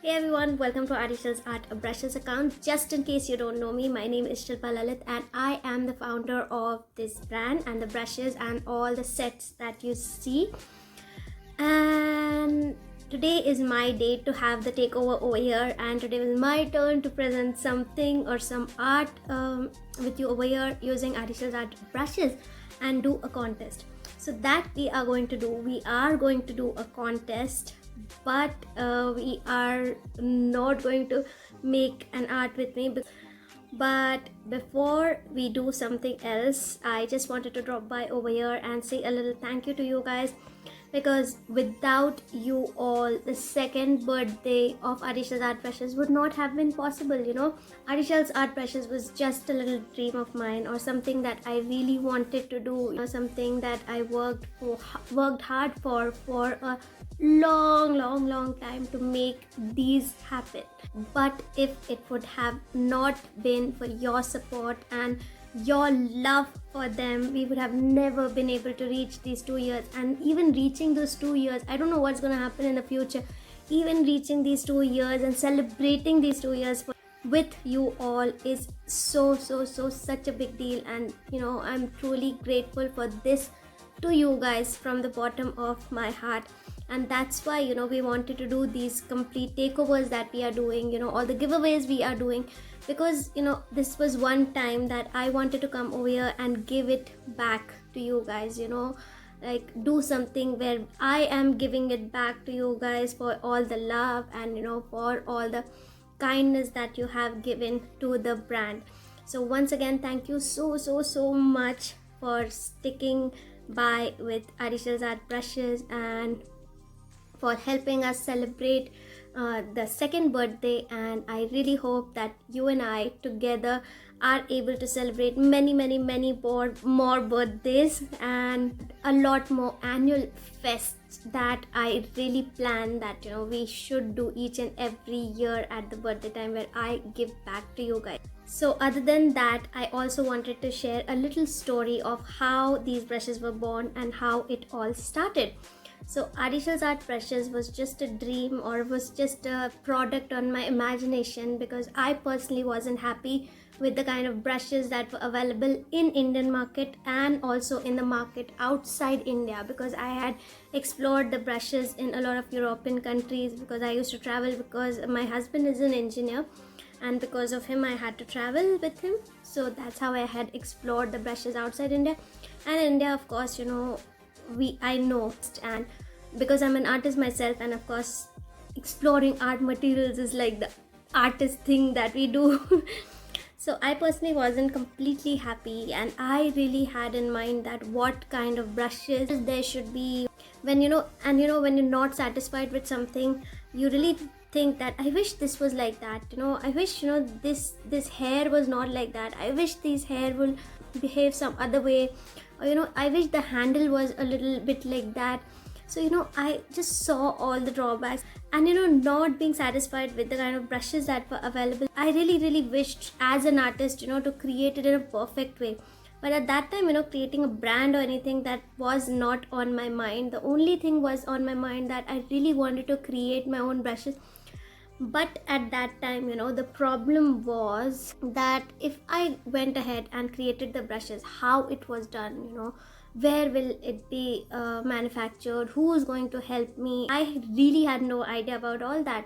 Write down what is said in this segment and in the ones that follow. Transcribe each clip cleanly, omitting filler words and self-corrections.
Hey everyone, welcome to Artyshils Art Brushes account. Just in case you don't know me, my name is Shilpa Lalit and I am the founder of this brand and the brushes and all the sets that you see. And today is my day to have the takeover over here, and today is my turn to present something or some art with you over here using Artyshils Art Brushes and do a contest. So that we are going to do. We are going to do a contest, but we are not going to make an art with me. But before we do something else, I just wanted to drop by over here and say a little thank you to you guys, because without you all, the second birthday of Artyshils Art Brushes would not have been possible. Artyshils Art Brushes was just a little dream of mine, or something that I really wanted to do, something that I worked hard for a long time to make these happen. But if it would have not been for your support and your love for them, we would have never been able to reach these 2 years. And even reaching those 2 years, I don't know what's going to happen in the future. Even reaching these 2 years and celebrating these 2 years with you all is so such a big deal. And I'm truly grateful for this to you guys from the bottom of my heart. And that's why we wanted to do these complete takeovers that we are doing, all the giveaways we are doing, because this was one time that I wanted to come over here and give it back to you guys, like do something where I am giving it back to you guys for all the love and for all the kindness that you have given to the brand. So once again, thank you so much for sticking by with Artyshils Art Brushes and for helping us celebrate the second birthday. And I really hope that you and I together are able to celebrate many more birthdays and a lot more annual fests that I really plan that we should do each and every year at the birthday time, where I give back to you guys. So other than that, I also wanted to share a little story of how these brushes were born and how it all started. So Artyshils Art Brushes was just a dream, or was just a product on my imagination, because I personally wasn't happy with the kind of brushes that were available in Indian market and also in the market outside India, because I had explored the brushes in a lot of European countries, because I used to travel, because my husband is an engineer and because of him I had to travel with him. So that's how I had explored the brushes outside India. And India, of course, I know, and because I'm an artist myself, and of course exploring art materials is like the artist thing that we do. So I personally wasn't completely happy, and I really had in mind that what kind of brushes there should be. When when you're not satisfied with something, you really think that I wish this was like that, I wish this hair was not like that, I wish this hair will behave some other way, or I wish the handle was a little bit like that. So I just saw all the drawbacks, and not being satisfied with the kind of brushes that were available. I really wished as an artist to create it in a perfect way. But at that time, creating a brand or anything, that was not on my mind. The only thing was on my mind that I really wanted to create my own brushes. But at that time, the problem was that if I went ahead and created the brushes, how it was done, where will it be manufactured, who is going to help me, I really had no idea about all that,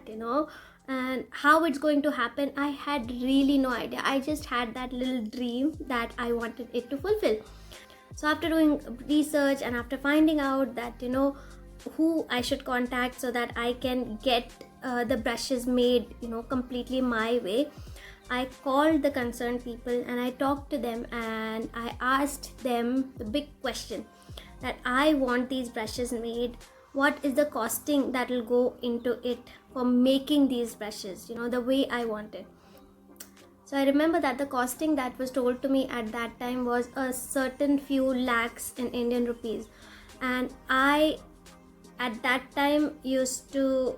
and how it's going to happen. I had really no idea. I just had that little dream that I wanted it to fulfill. So after doing research and after finding out that who I should contact so that I can get the brushes made completely my way, I called the concerned people and I talked to them, and I asked them the big question that I want these brushes made. What is the costing that will go into it for making these brushes the way I want it? So I remember that the costing that was told to me at that time was a certain few lakhs in Indian rupees. And I at that time used to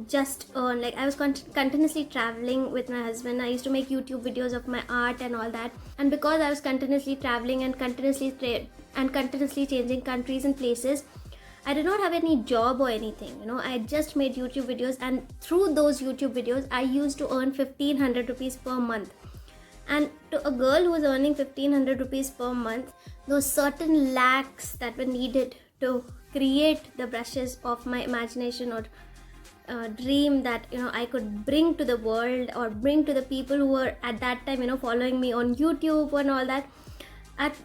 just earn, like I was continuously traveling with my husband. I used to make YouTube videos of my art and all that, and because I was continuously traveling and continuously changing countries and places, I did not have any job or anything, I just made YouTube videos, and through those YouTube videos I used to earn 1500 rupees per month. And to a girl who was earning 1500 rupees per month, those certain lakhs that were needed to create the brushes of my imagination or dream that I could bring to the world or bring to the people who were at that time following me on YouTube and all that,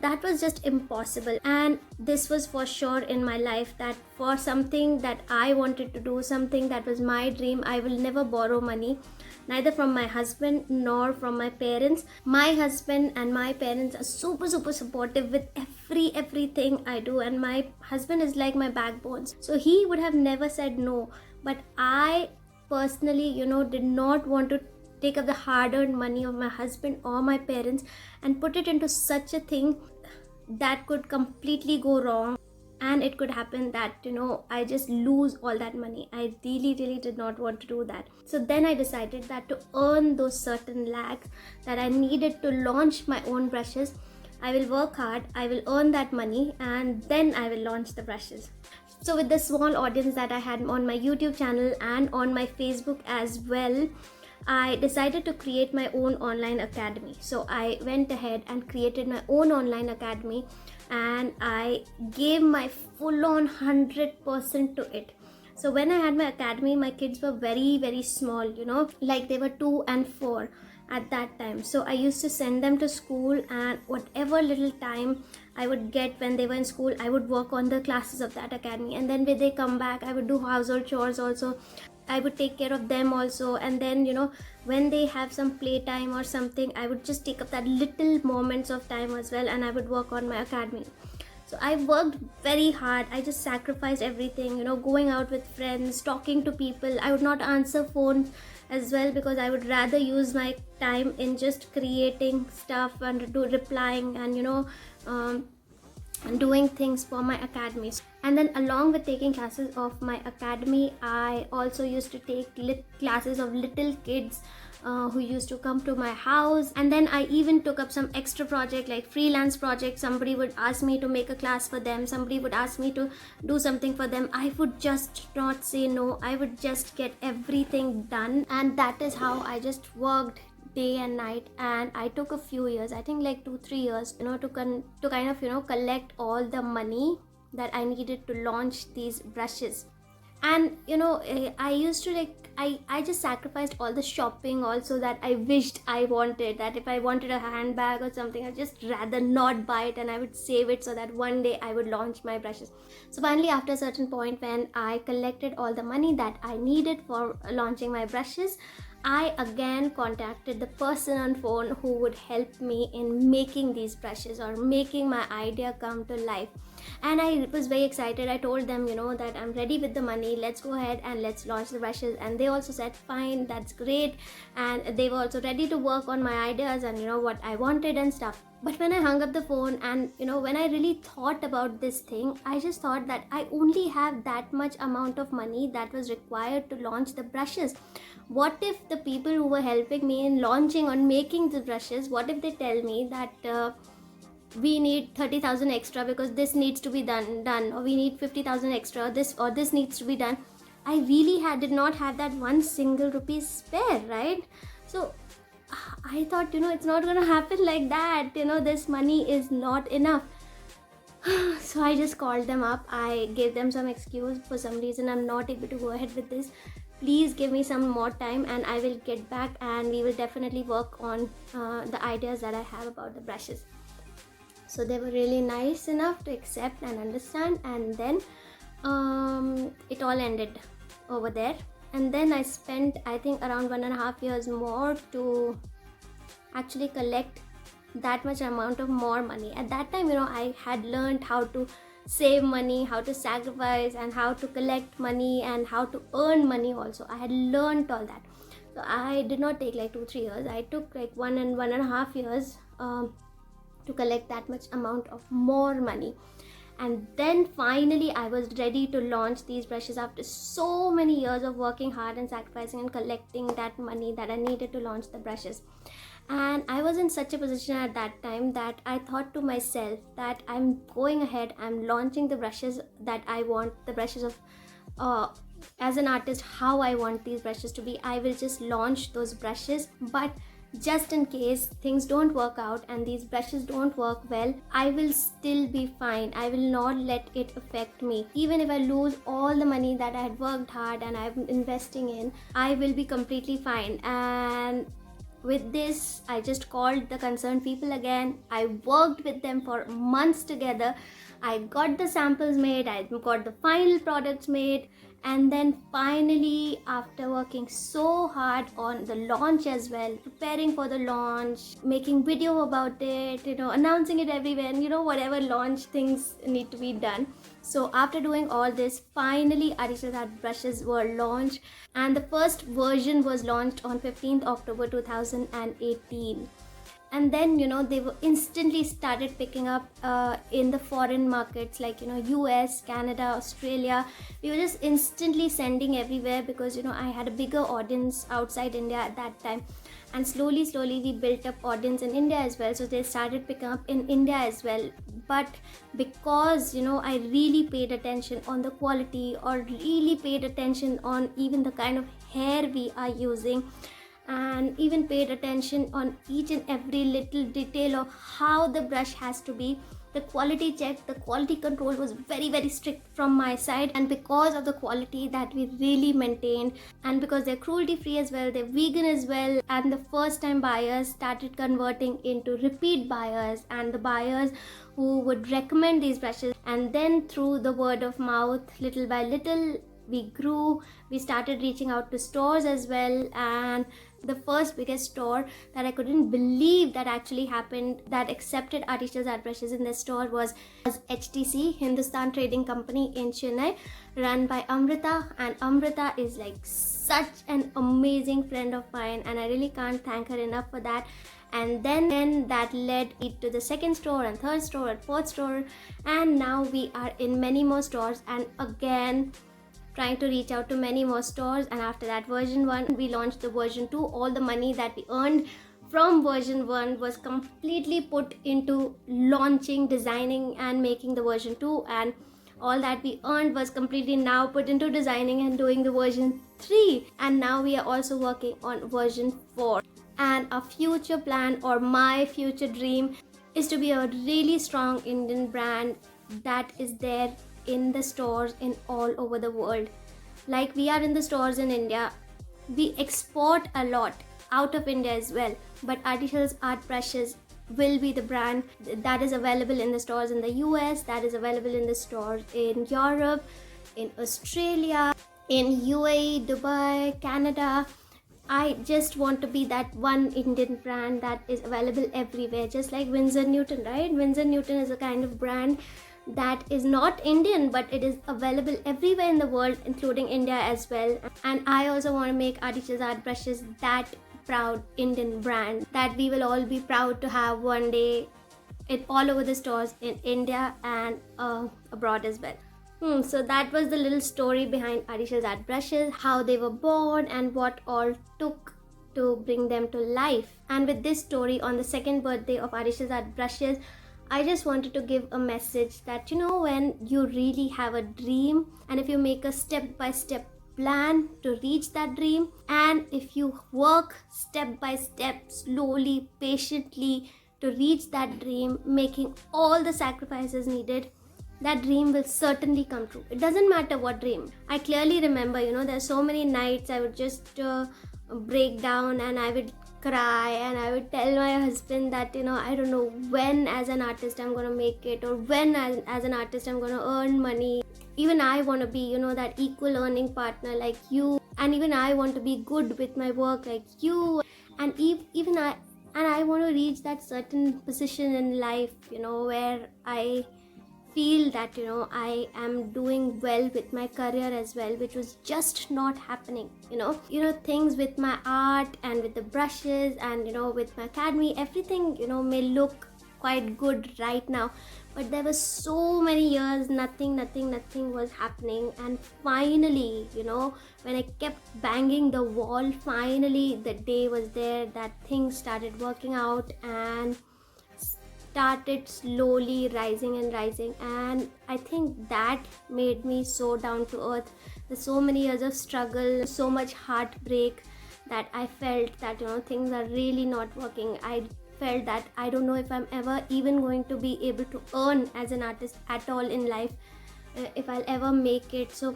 that was just impossible. And this was for sure in my life, that for something that I wanted to do, something that was my dream, I will never borrow money, neither from my husband nor from my parents. My husband and my parents are super supportive with everything I do, and my husband is like my backbone, so he would have never said no. But I personally did not want to take up the hard-earned money of my husband or my parents and put it into such a thing that could completely go wrong, and it could happen that I just lose all that money. I really did not want to do that. So then I decided that to earn those certain lakhs that I needed to launch my own brushes, I will work hard, I will earn that money, and then I will launch the brushes. So with the small audience that I had on my YouTube channel and on my Facebook as well, I decided to create my own online academy. So I went ahead and created my own online academy, and I gave my full-on 100% to it. So when I had my academy, my kids were very small, like they were 2 and 4 at that time. So I used to send them to school, and whatever little time I would get when they were in school, I would work on the classes of that academy, and then when they come back, I would do household chores also. I would take care of them also, and then when they have some playtime or something, I would just take up that little moments of time as well, and I would work on my academy. So I worked very hard. I just sacrificed everything, going out with friends, talking to people. I would not answer phones as well, because I would rather use my time in just creating stuff and replying and doing things for my academy. And then along with taking classes of my academy, I also used to take classes of little kids who used to come to my house. And then I even took up some extra project, like freelance project. Somebody would ask me to make a class for them, somebody would ask me to do something for them. I would just not say no. I would just get everything done, and that is how I just worked day and night. And I took a few years, I think like 2-3 years, to kind of collect all the money that I needed to launch these brushes. And I used to I just sacrificed all the shopping also that I wished I wanted. That if I wanted a handbag or something, I'd just rather not buy it, and I would save it so that one day I would launch my brushes. So finally, after a certain point, when I collected all the money that I needed for launching my brushes, I again contacted the person on phone who would help me in making these brushes or making my idea come to life. And I was very excited. I told them, that I'm ready with the money. Let's go ahead and let's launch the brushes. And they also said, fine, that's great. And they were also ready to work on my ideas and, what I wanted and stuff. But when I hung up the phone and, when I really thought about this thing, I just thought that I only have that much amount of money that was required to launch the brushes. What if the people who were helping me in launching or making the brushes, what if they tell me that we need 30,000 extra because this needs to be done, or we need 50,000 extra, this needs to be done. I really did not have that one single rupee spare, right? So I thought, it's not gonna happen like that, this money is not enough. So I just called them up. I gave them some excuse. For some reason, I'm not able to go ahead with this. Please give me some more time and I will get back, and we will definitely work on the ideas that I have about the brushes. So they were really nice enough to accept and understand, and then it all ended over there. And then I spent, I think, around 1.5 years more to actually collect that much amount of more money. At that time, I had learned how to save money, how to sacrifice, and how to collect money, and how to earn money also. I had learned all that. So I did not take like 2-3 years. I took like 1.5 years to collect that much amount of more money. And then finally I was ready to launch these brushes after so many years of working hard and sacrificing and collecting that money that I needed to launch the brushes. And I was in such a position at that time that I thought to myself that I'm going ahead, I'm launching the brushes that I want, the brushes of uh, as an artist, how I want these brushes to be. I will just launch those brushes, but just in case things don't work out and these brushes don't work well, I will still be fine. I will not let it affect me. Even if I lose all the money that I had worked hard and I'm investing in, I will be completely fine. And with this, I just called the concerned people again. I worked with them for months together. I got the samples made, I got the final products made, and then finally, after working so hard on the launch as well, preparing for the launch, making video about it, announcing it everywhere, and whatever launch things need to be done. So after doing all this, finally Artyshils Art Brushes were launched, and the first version was launched on 15th October 2018. And then they were instantly started picking up in the foreign markets like US, Canada, Australia. We were just instantly sending everywhere because I had a bigger audience outside India at that time, and slowly we built up audience in India as well, so they started picking up in India as well. But because I really paid attention on the quality, or really paid attention on even the kind of hair we are using, and even paid attention on each and every little detail of how the brush has to be, the quality check, the quality control was very strict from my side. And because of the quality that we really maintained, and because they're cruelty free as well, they're vegan as well, and the first time buyers started converting into repeat buyers, and the buyers who would recommend these brushes. And then through the word of mouth, little by little, we grew. We started reaching out to stores as well, and the first biggest store that I couldn't believe that actually happened, that accepted Artyshils Art Brushes in their store, was HTC, Hindustan Trading Company in Chennai, run by Amrita. And Amrita is like such an amazing friend of mine, and I really can't thank her enough for that. And then that led it to the second store, and third store, and fourth store, and now we are in many more stores, and again trying to reach out to many more stores. And after that version 1, we launched the version 2. All the money that we earned from version 1 was completely put into launching, designing, and making the version 2, and all that we earned was completely now put into designing and doing the version 3. And now we are also working on version 4. And a future plan, or my future dream, is to be a really strong Indian brand that is there in the stores in all over the world. Like we are in the stores in India, we export a lot out of India as well, but Artyshils Art Brushes will be the brand that is available in the stores in the US, that is available in the stores in Europe, in Australia, in UAE, Dubai, Canada. I just want to be that one Indian brand that is available everywhere, just like Winsor Newton, right? Winsor Newton is a kind of brand that is not Indian, but it is available everywhere in the world, including India as well. And I also want to make Artyshils Art Brushes that proud Indian brand that we will all be proud to have one day, it all over the stores in India and abroad as well. So that was the little story behind Artyshils Art Brushes, how they were born and what all took to bring them to life. And with this story on the second birthday of Artyshils Art Brushes, I just wanted to give a message that when you really have a dream, and if you make a step-by-step plan to reach that dream, and if you work step by step, slowly, patiently to reach that dream, making all the sacrifices needed, that dream will certainly come true. It doesn't matter what dream. I clearly remember, there's so many nights I would just break down, and I would cry, and I would tell my husband that I don't know when as an artist I'm going to make it, or when as an artist I'm going to earn money. Even I want to be that equal earning partner like you, and even I want to be good with my work like you, and even I want to reach that certain position in life where I feel that I am doing well with my career as well, which was just not happening. Things with my art and with the brushes and with my academy, everything may look quite good right now, but there were so many years nothing was happening. And finally, when I kept banging the wall, finally the day was there that things started working out and started slowly rising and rising. And I think that made me so down to earth. There's so many years of struggle, so much heartbreak, that I felt that things are really not working. I felt that I don't know if I'm ever even going to be able to earn as an artist at all in life, if I'll ever make it. So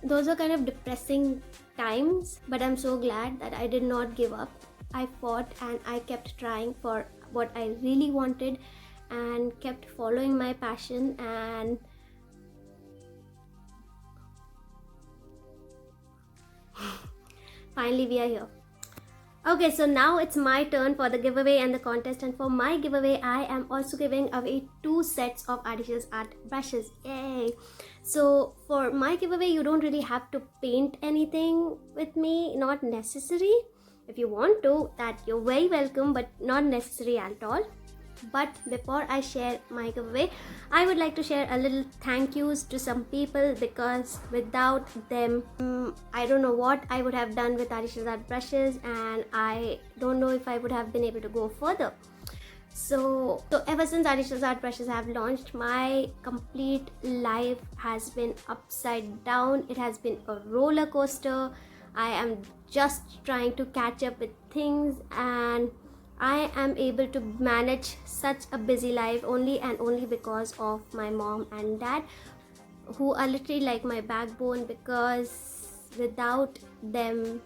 those are kind of depressing times, but I'm so glad that I did not give up. I fought and I kept trying for what I really wanted and kept following my passion, and finally we are here. Okay, so now it's my turn for the giveaway and the contest, and for my giveaway I am also giving away 2 sets of Artyshils Art Brushes. Yay! So for my giveaway, you don't really have to paint anything with me, not necessary. If you want to, that you're very welcome, but not necessary at all. But before I share my giveaway, I would like to share a little thank yous to some people, because without them, I don't know what I would have done with Artyshils Art Brushes, and I don't know if I would have been able to go further. So ever since Artyshils Art Brushes have launched, my complete life has been upside down. It has been a roller coaster. I am just trying to catch up with things, and I am able to manage such a busy life only and only because of my mom and dad, who are literally like my backbone, because without them,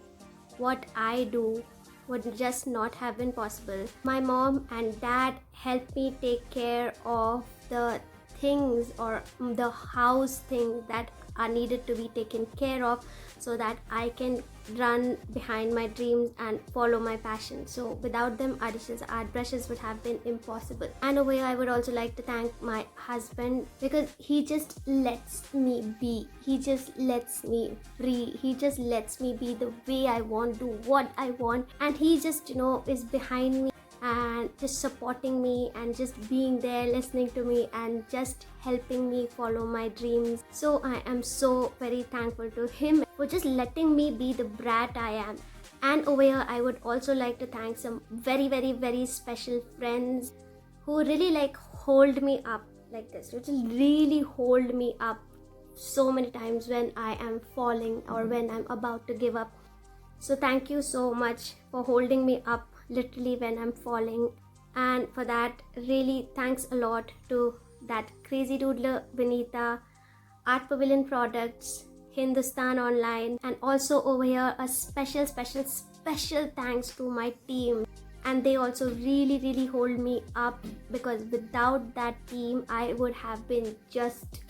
what I do would just not have been possible. My mom and dad help me take care of the things, or the house things that are needed to be taken care of, so that I can run behind my dreams and follow my passion. So without them, Artyshils Art Brushes would have been impossible. And over here, I would also like to thank my husband, because he just lets me be. He just lets me free. He just lets me be the way I want, do what I want. And he just, is behind me and just supporting me and just being there, listening to me and just helping me follow my dreams. So I am so very thankful to him for just letting me be the brat I am. And over here, I would also like to thank some very special friends who really hold me up like this, which will really hold me up so many times when I am falling or when I'm about to give up. So thank you so much for holding me up literally when I'm falling. And for that, really thanks a lot to that crazy doodler Vinita, Art Pavilion Products, Hindustan Online, and also over here a special thanks to my team. And they also really hold me up, because without that team I would have been just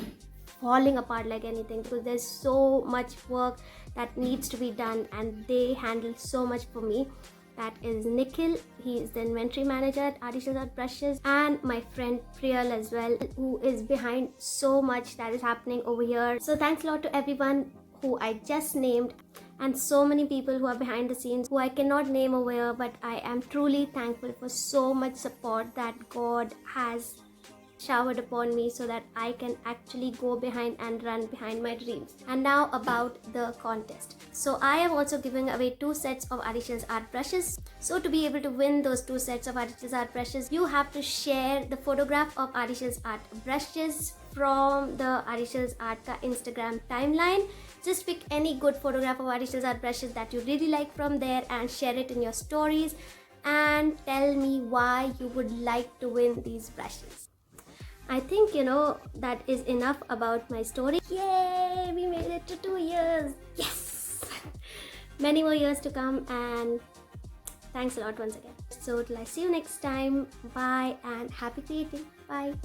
falling apart like anything, because there's so much work that needs to be done and they handle so much for me. That is Nikhil, he is the inventory manager at Artyshils Art Brushes, and my friend Priyal as well, who is behind so much that is happening over here. So thanks a lot to everyone who I just named, and so many people who are behind the scenes who I cannot name over here, but I am truly thankful for so much support that God has showered upon me, so that I can actually go behind and run behind my dreams. And now about the contest. So I am also giving away 2 sets of Artyshils Art Brushes. So to be able to win those 2 sets of Artyshils Art Brushes, you have to share the photograph of Artyshils Art Brushes from the Artyshils Art Instagram timeline. Just pick any good photograph of Artyshils Art Brushes that you really like from there and share it in your stories, and tell me why you would like to win these brushes. I think that is enough about my story. Yay! We made it to 2 years. Yes! Many more years to come, and thanks a lot once again. So till I see you next time, bye and happy creating. Bye.